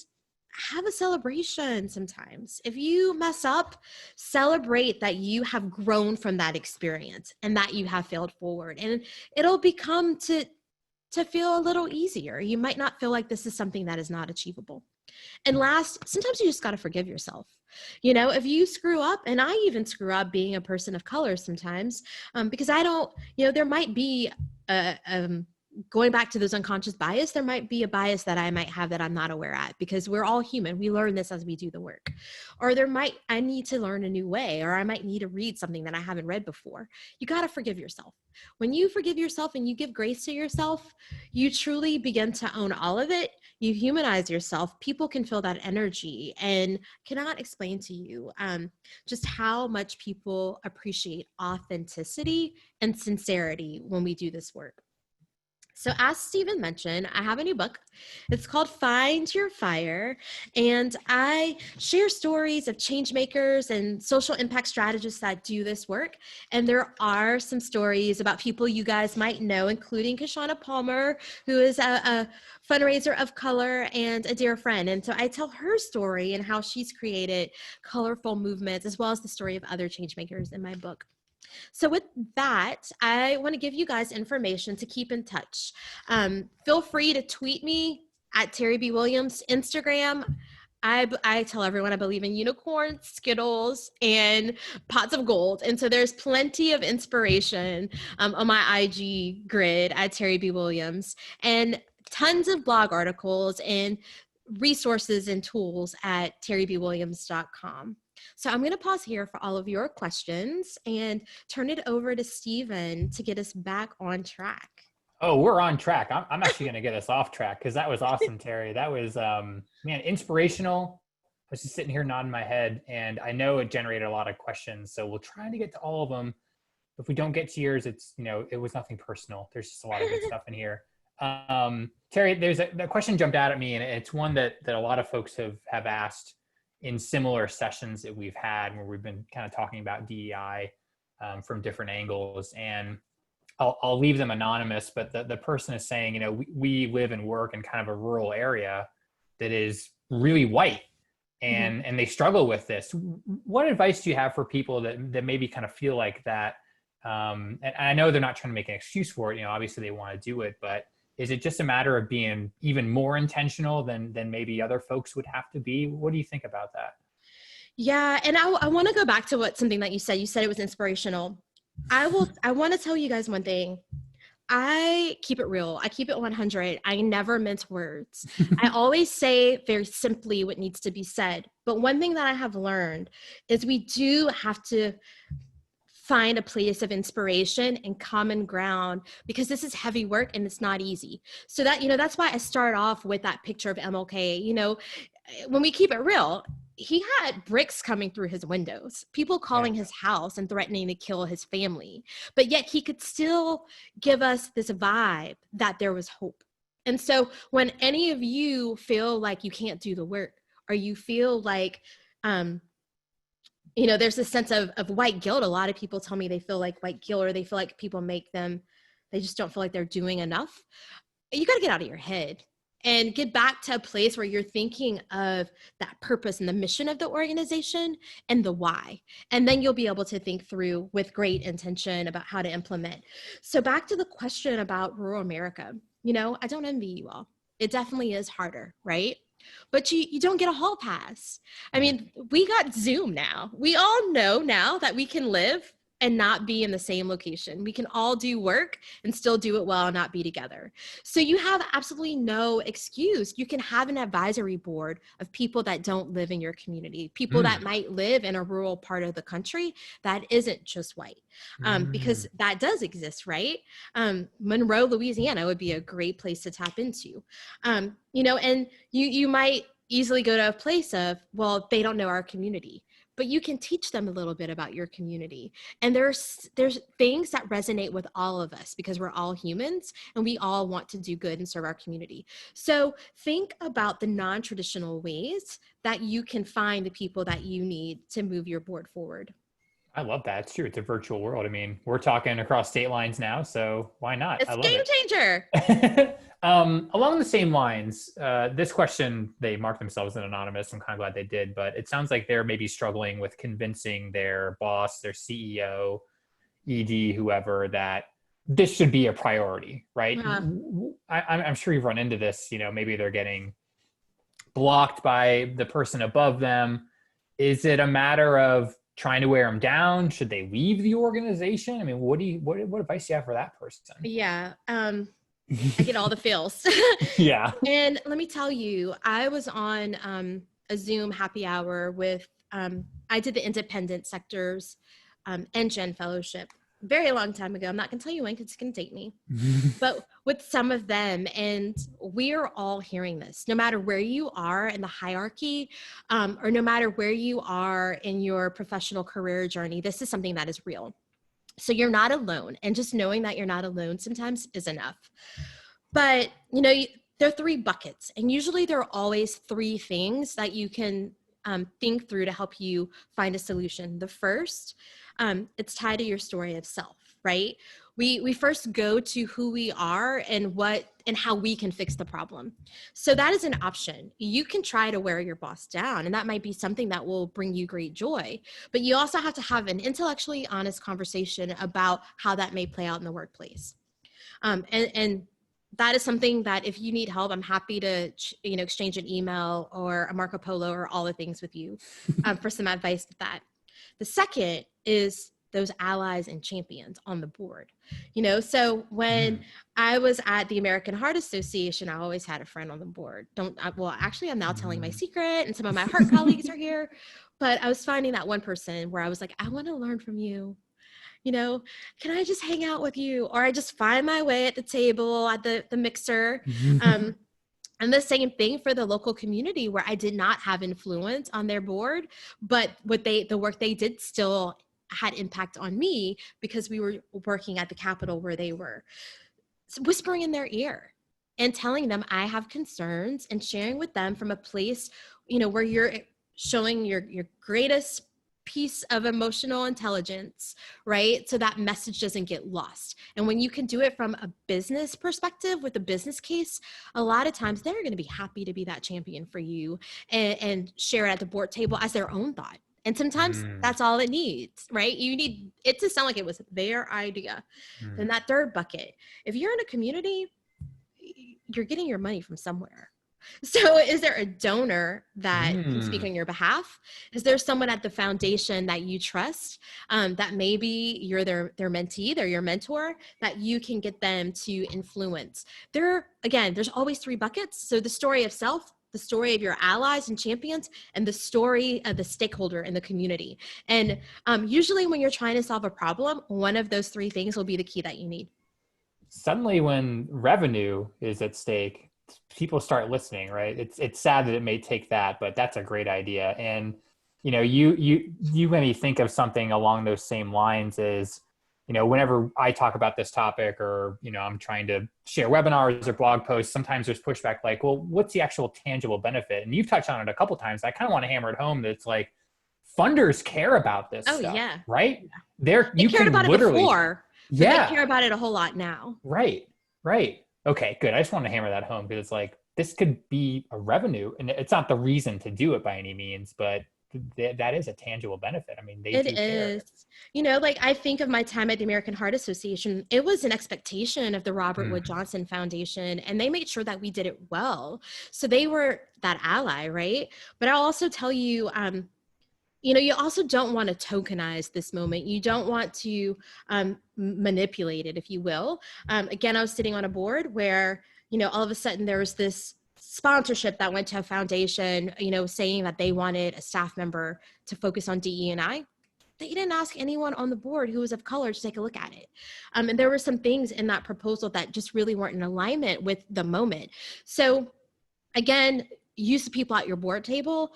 have a celebration sometimes. If you mess up, celebrate that you have grown from that experience and that you have failed forward. And it'll become to feel a little easier. You might not feel like this is something that is not achievable. And last, sometimes you just got to forgive yourself. If you screw up, and I even screw up being a person of color sometimes, because I don't, there might be going back to those unconscious bias, there might be a bias that I might have that I'm not aware at, because we're all human. We learn this as we do the work. Or I need to learn a new way, or I might need to read something that I haven't read before. You got to forgive yourself. When you forgive yourself and you give grace to yourself, you truly begin to own all of it. You humanize yourself. People can feel that energy and cannot explain to you just how much people appreciate authenticity and sincerity when we do this work. So as Stephen mentioned, I have a new book. It's called Find Your Fire, and I share stories of change makers and social impact strategists that do this work. And there are some stories about people you guys might know, including Kashana Palmer, who is a fundraiser of color and a dear friend. And so I tell her story and how she's created colorful movements, as well as the story of other change makers in my book. So with that, I want to give you guys information to keep in touch. Feel free to tweet me at Terri B. Williams, Instagram. I tell everyone I believe in unicorns, Skittles, and pots of gold. And so there's plenty of inspiration on my IG grid at Terri B. Williams, and tons of blog articles and resources and tools at terribwilliams.com. So I'm going to pause here for all of your questions and turn it over to Stephen to get us back on track. Oh, we're on track. I'm actually going to get us off track because that was awesome, Terri. That was, inspirational. I was just sitting here nodding my head, and I know it generated a lot of questions. So we'll try to get to all of them. If we don't get to yours, it's, it was nothing personal. There's just a lot of good stuff in here. Terri, there's a question jumped out at me, and it's one that a lot of folks have asked in similar sessions that we've had where we've been kind of talking about DEI from different angles. And I'll leave them anonymous, but the person is saying, we live and work in kind of a rural area that is really white. and they struggle with this. What advice do you have for people that maybe kind of feel like that? And I know they're not trying to make an excuse for it. Obviously they want to do it, but is it just a matter of being even more intentional than maybe other folks would have to be? What do you think about that? Yeah. And I want to go back to something that you said. You said it was inspirational. I want to tell you guys one thing. I keep it real. I keep it 100. I never mince words. I always say very simply what needs to be said. But one thing that I have learned is we do have to find a place of inspiration and common ground, because this is heavy work and it's not easy. So that's why I start off with that picture of MLK. When we keep it real, he had bricks coming through his windows, people calling his house and threatening to kill his family, but yet he could still give us this vibe that there was hope. And so when any of you feel like you can't do the work, or you feel like, there's a sense of white guilt. A lot of people tell me they feel like white guilt, or they feel like people they just don't feel like they're doing enough. You got to get out of your head and get back to a place where you're thinking of that purpose and the mission of the organization and the why. And then you'll be able to think through with great intention about how to implement. So back to the question about rural America, I don't envy you all. It definitely is harder, right? But you don't get a hall pass. I mean, we got Zoom now. We all know now that we can live and not be in the same location. We can all do work and still do it well and not be together. So you have absolutely no excuse. You can have an advisory board of people that don't live in your community, people that might live in a rural part of the country that isn't just white, because that does exist, right? Monroe, Louisiana would be a great place to tap into, and you might easily go to a place of, well, they don't know our community. But you can teach them a little bit about your community. And there's things that resonate with all of us, because we're all humans and we all want to do good and serve our community. So think about the non-traditional ways that you can find the people that you need to move your board forward. I love that. It's true. It's a virtual world. I mean, we're talking across state lines now, so why not? It's I love game it. changer. Along the same lines, this question, they marked themselves as anonymous. I'm kind of glad they did, but it sounds like they're maybe struggling with convincing their boss, their CEO, ED, whoever, that this should be a priority, right? I'm sure you've run into this. Maybe they're getting blocked by the person above them. Is it a matter of trying to wear them down? Should they leave the organization? I mean, what advice do you have for that person? Yeah. I get all the feels. Yeah. And let me tell you, I was on a Zoom happy hour with, I did the independent sectors NGen fellowship very long time ago. I'm not going to tell you when, because it's going to date me, but with some of them. And we're all hearing this, no matter where you are in the hierarchy, or no matter where you are in your professional career journey, this is something that is real. So you're not alone. And just knowing that you're not alone sometimes is enough. But, there are 3 buckets. And usually there are always 3 things that you can think through to help you find a solution. The first, it's tied to your story of self, right? We first go to who we are and how we can fix the problem. So that is an option. You can try to wear your boss down, and that might be something that will bring you great joy. But you also have to have an intellectually honest conversation about how that may play out in the workplace. And that is something that if you need help, I'm happy to exchange an email or a Marco Polo or all the things with you for some advice with that. The second is those allies and champions on the board. So when I was at the American Heart Association, I always had a friend on the board. Actually, I'm now telling my secret, and some of my heart colleagues are here, but I was finding that one person where I was like, I want to learn from you. Can I just hang out with you? Or I just find my way at the table, at the mixer. And the same thing for the local community, where I did not have influence on their board, but the work they did still had impact on me, because we were working at the Capitol where they were. So whispering in their ear and telling them I have concerns, and sharing with them from a place, where you're showing your greatest piece of emotional intelligence, right? So that message doesn't get lost. And when you can do it from a business perspective with a business case, a lot of times they're going to be happy to be that champion for you and share it at the board table as their own thought. And sometimes that's all it needs, right? You need it to sound like it was their idea. Then that third bucket, if you're in a community, you're getting your money from somewhere. So is there a donor that can speak on your behalf? Is there someone at the foundation that you trust, that maybe you're their mentee, they're your mentor, that you can get them to influence? There's always three buckets. So the story of self, the story of your allies and champions, and the story of the stakeholder in the community. And usually when you're trying to solve a problem, one of those three things will be the key that you need. Suddenly when revenue is at stake, people start listening, right? It's sad that it may take that, but that's a great idea. And, you know, you made me think of something along those same lines is, you know, whenever I talk about this topic or, you know, I'm trying to share webinars or blog posts, sometimes there's pushback like, well, what's the actual tangible benefit? And you've touched on it a couple of times. I kind of want to hammer it home that it's like funders care about this stuff, yeah. right? They cared about it before. But they care about it a whole lot now. Right. Okay, good. I just want to hammer that home because it's like, this could be a revenue and it's not the reason to do it by any means, but that is a tangible benefit. I mean, it is, you know, like I think of my time at the American Heart Association, it was an expectation of the Robert Wood Johnson Foundation, and they made sure that we did it well. So they were that ally, right? But I'll also tell you, you know, you also don't want to tokenize this moment. You don't want to manipulate it, if you will. Again, I was sitting on a board where, you know, all of a sudden there was this sponsorship that went to a foundation, you know, saying that they wanted a staff member to focus on DE&I. They didn't ask anyone on the board who was of color to take a look at it. And there were some things in that proposal that just really weren't in alignment with the moment. So again, use the people at your board table,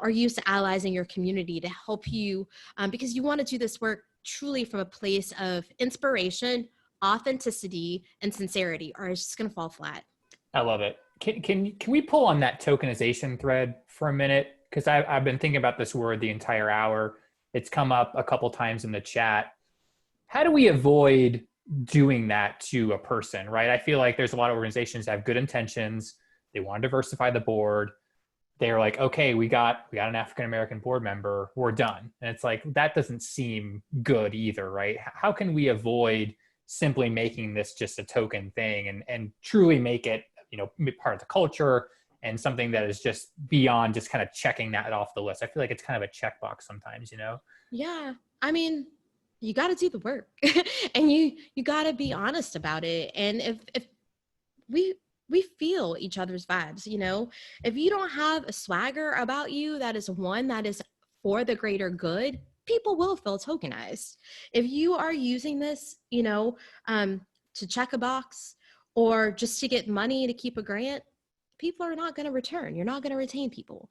or use the allies in your community to help you, because you want to do this work truly from a place of inspiration, authenticity, and sincerity, or it's just going to fall flat. I love it. Can we pull on that tokenization thread for a minute? Because I've been thinking about this word the entire hour. It's come up a couple times in the chat. How do we avoid doing that to a person, right? I feel like there's a lot of organizations that have good intentions. They want to diversify the board. They're like, okay, we got an African-American board member, we're done. And it's like, that doesn't seem good either, right? How can we avoid simply making this just a token thing and truly make it, you know, part of the culture and something that is just beyond just kind of checking that off the list? I feel like it's kind of a checkbox sometimes, you know? Yeah. I mean, you got to do the work and you got to be honest about it. And if we feel each other's vibes, you know, if you don't have a swagger about you that is one that is for the greater good, people will feel tokenized. If you are using this, you know, to check a box or just to get money to keep a grant, people are not going to return. You're not going to retain people.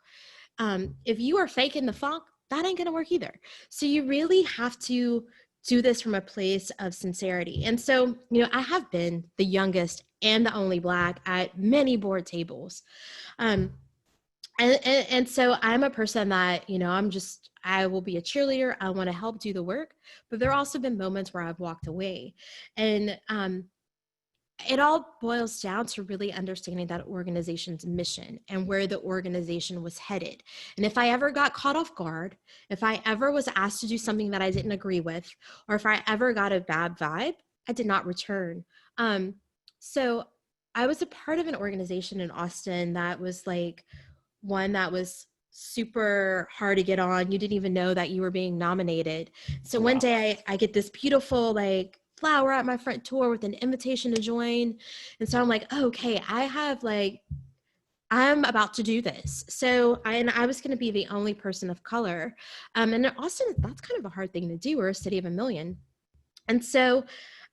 If you are faking the funk, that ain't going to work either. So you really have to do this from a place of sincerity. And so, you know, I have been the youngest and the only Black at many board tables. And so I'm a person that, you know, I will be a cheerleader. I want to help do the work, but there have also been moments where I've walked away. And it all boils down to really understanding that organization's mission and where the organization was headed. And if I ever got caught off guard, if I ever was asked to do something that I didn't agree with, or if I ever got a bad vibe, I did not return. So I was a part of an organization in Austin that was like one that was super hard to get on. You didn't even know that you were being nominated. So one day I get this beautiful like flower at my front door with an invitation to join. And so I'm like, oh, okay, I'm about to do this. So I was going to be the only person of color. And in Austin, that's kind of a hard thing to do. We're a city of 1 million. And so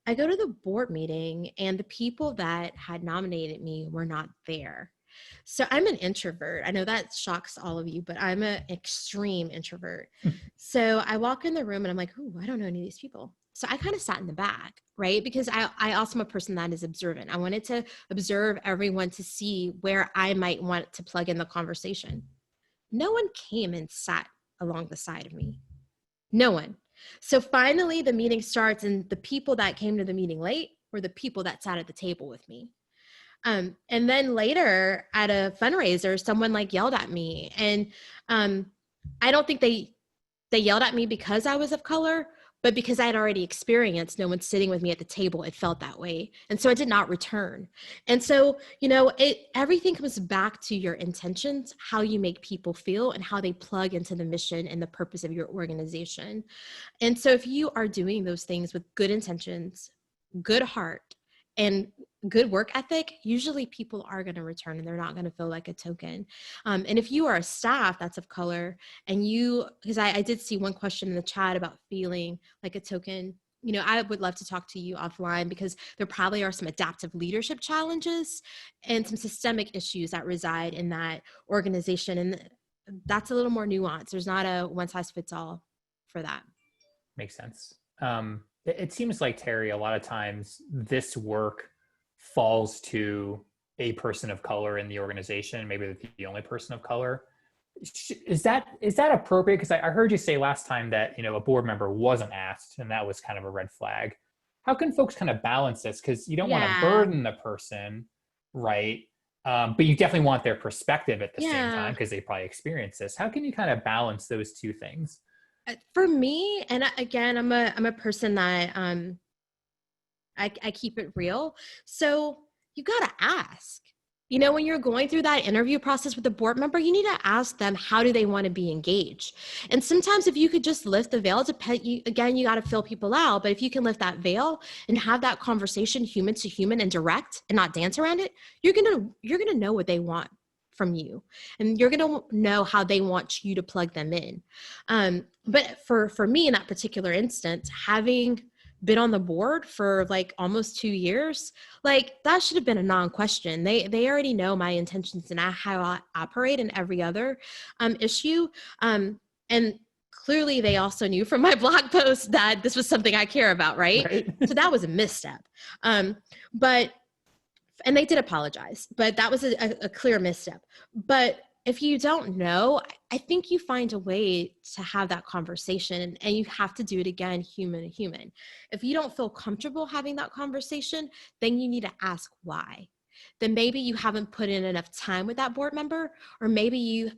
I go to the board meeting and the people that had nominated me were not there. So I'm an introvert. I know that shocks all of you, but I'm an extreme introvert. So I walk in the room and I'm like, ooh, I don't know any of these people. So I kind of sat in the back, right? Because I also am a person that is observant. I wanted to observe everyone to see where I might want to plug in the conversation. No one came and sat along the side of me. No one. So finally the meeting starts, and the people that came to the meeting late were the people that sat at the table with me. And then later at a fundraiser, someone like yelled at me, and I don't think they yelled at me because I was of color, but because I had already experienced no one sitting with me at the table, it felt that way. And so I did not return. And so, everything comes back to your intentions, how you make people feel, and how they plug into the mission and the purpose of your organization. And so if you are doing those things with good intentions, good heart, and good work ethic, usually people are going to return and they're not going to feel like a token. And if you are a staff that's of color, and because I did see one question in the chat about feeling like a token, I would love to talk to you offline, because there probably are some adaptive leadership challenges and some systemic issues that reside in that organization. And that's a little more nuanced. There's not a one size fits all for that. Makes sense. It seems like, Terri, a lot of times this work falls to a person of color in the organization, maybe the only person of color. Is that appropriate? Because I heard you say last time that, a board member wasn't asked, and that was kind of a red flag. How can folks kind of balance this? Because you don't want to burden the person, right? But you definitely want their perspective at the same time, because they probably experienced this. How can you kind of balance those two things? For me, and again, I'm a person that I keep it real. So you got to ask. When you're going through that interview process with a board member, you need to ask them, how do they want to be engaged? And sometimes if you could just lift the veil, you got to fill people out. But if you can lift that veil and have that conversation human to human and direct, and not dance around it, you're gonna know what they want from you, and you're gonna know how they want you to plug them in. But for me in that particular instance, having been on the board for like almost 2 years, like that should have been a non-question. They already know my intentions and how I operate in every other issue. And clearly they also knew from my blog post that this was something I care about, right? So that was a misstep. And they did apologize, but that was a clear misstep. But if you don't know, I think you find a way to have that conversation, and you have to do it again, human to human. If you don't feel comfortable having that conversation, then you need to ask why. Then maybe you haven't put in enough time with that board member, or maybe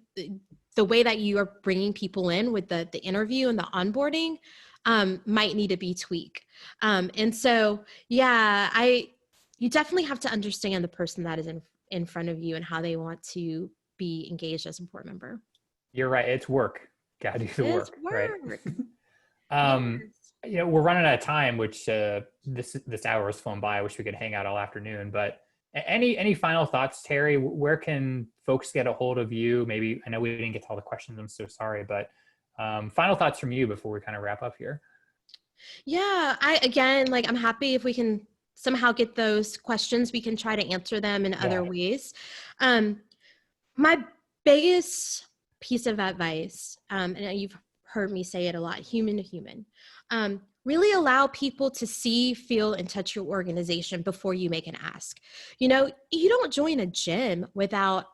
the way that you are bringing people in with the interview and the onboarding might need to be tweaked. And so, you definitely have to understand the person that is in front of you and how they want to be engaged as a board member. You're right. It's work. Got to do the work. Right. Yes. We're running out of time, which this hour has flown by. I wish we could hang out all afternoon. But any final thoughts, Terri? Where can folks get a hold of you? Maybe, I know we didn't get to all the questions. I'm so sorry, but final thoughts from you before we kind of wrap up here. Yeah. I'm happy if we can somehow get those questions. We can try to answer them in other ways. My biggest piece of advice, and you've heard me say it a lot, human to human, really allow people to see, feel, and touch your organization before you make an ask. You don't join a gym without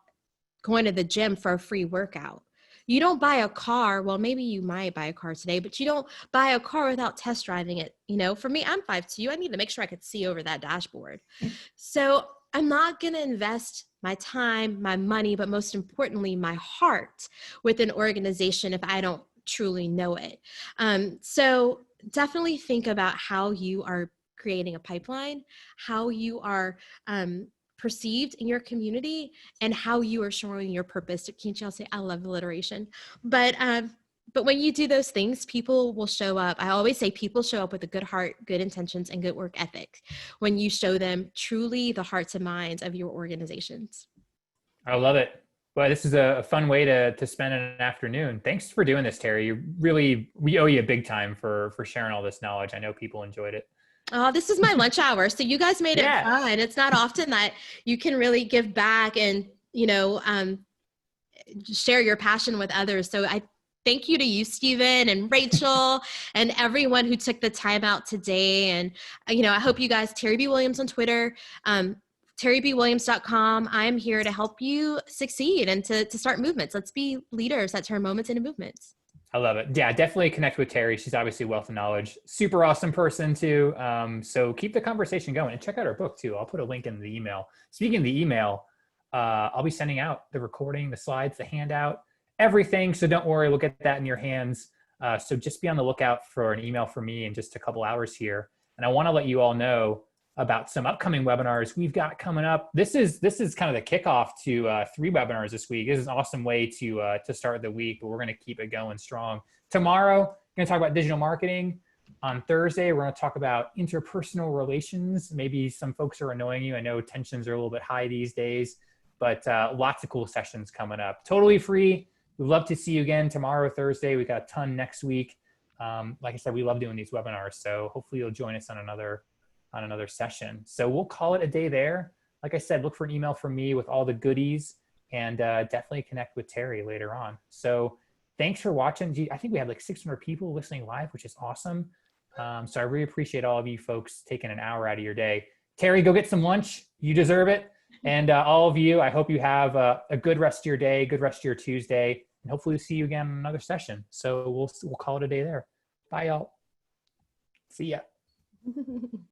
going to the gym for a free workout. You don't buy a car. Well, maybe you might buy a car today, but you don't buy a car without test driving it. For me, I'm 5'2". I need to make sure I could see over that dashboard. So I'm not going to invest my time, my money, but most importantly, my heart with an organization if I don't truly know it. So definitely think about how you are creating a pipeline, how you are perceived in your community, and how you are showing your purpose. Can't y'all say I love alliteration? But when you do those things, people will show up. I always say people show up with a good heart, good intentions, and good work ethic when you show them truly the hearts and minds of your organizations. I love it. Well, this is a fun way to spend an afternoon. Thanks for doing this, Terri. We owe you a big time for sharing all this knowledge. I know people enjoyed it. Oh, this is my lunch hour. So you guys made it fun. It's not often that you can really give back and, share your passion with others. So I thank you to you, Stephen and Rachel and everyone who took the time out today. And, I hope you guys, Terri B. Williams on Twitter, terribwilliams.com. I'm here to help you succeed and to start movements. Let's be leaders that turn moments into movements. I love it. Yeah, definitely connect with Terri. She's obviously a wealth of knowledge. Super awesome person too. So keep the conversation going and check out her book too. I'll put a link in the email. Speaking of the email, I'll be sending out the recording, the slides, the handout, everything. So don't worry, we'll get that in your hands. So just be on the lookout for an email from me in just a couple hours here. And I want to let you all know about some upcoming webinars we've got coming up. This is kind of the kickoff to 3 webinars this week. This is an awesome way to start the week, but we're going to keep it going strong. Tomorrow, we're going to talk about digital marketing. On Thursday, we're going to talk about interpersonal relations. Maybe some folks are annoying you. I know tensions are a little bit high these days, but lots of cool sessions coming up. Totally free. We'd love to see you again tomorrow, Thursday. We got a ton next week. Like I said, we love doing these webinars, so hopefully you'll join us on another session. So we'll call it a day there. Like I said, look for an email from me with all the goodies, and definitely connect with Terri later on. So thanks for watching. I think we had like 600 people listening live, which is awesome. So I really appreciate all of you folks taking an hour out of your day. Terri, go get some lunch. You deserve it. And all of you, I hope you have a good rest of your day, good rest of your Tuesday, and hopefully we'll see you again in another session. So we'll call it a day there. Bye, y'all. See ya.